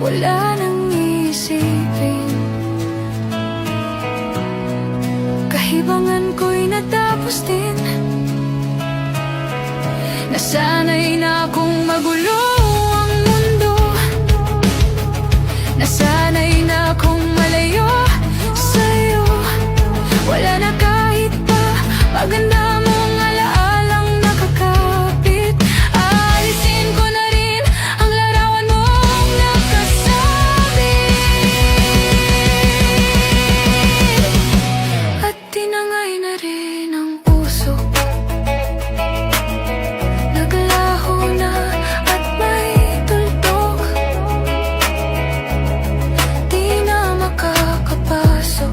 wala nang isipin. Kahibangan ko'y natapos din. Nasanay na akong magulo ang mundo. Nasanay na akong malayo sa'yo. Wala na kahit pa maganda mong alaalang nakakapit. Aalisin ko na rin ang larawan mong nakasabit. At tinangay na rin ang puso. Naglaho na at may tuldok. Di na makakapasok.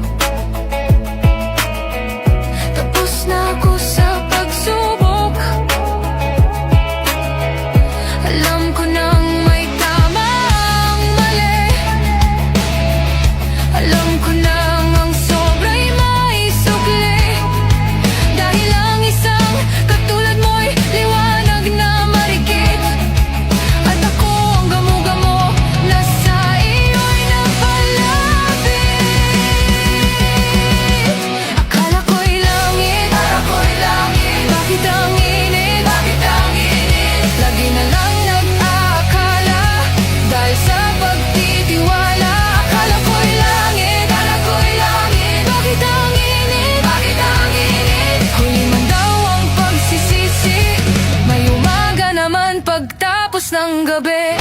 Tapos na ako sa pagsubok. Alam ko nang may tama ang mali. Alam ko nang ang sobra'y may sukli. Dahil ang isang katulad mo'y liwanag na marikit. At ako ang gamo-gamo na sa iyo'y napalapit. Akala ko'y langit, bakit ang init? Lagi na lang nag-aakala dahil sa pagtitiwala. Akala ko'y langit, bakit ang init? Huli man daw ang pagsisisi, may umaga naman pagtapos ng gabi.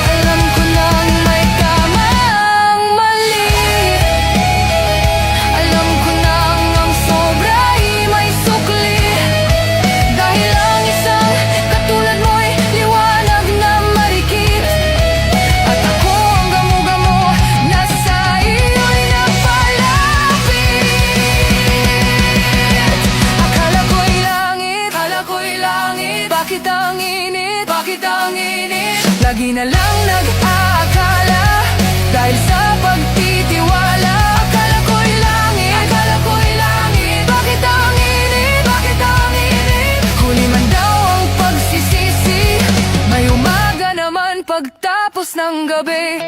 Alam ko nang may tama ang mali. Alam ko nang ang sobra'y may sukli. Dahil ang isang katulad mo'y liwanag na marikit. At ako ang gamo-gamo na sa iyo'y napalapit. Akala ko'y langit, bakit ang init? Lagi na lang nag-aakala dahil sa pagtitiwala. Akala ko'y langit, bakit ang init? Huli man daw ang pagsisisi, may umaga naman pagtapos ng gabi.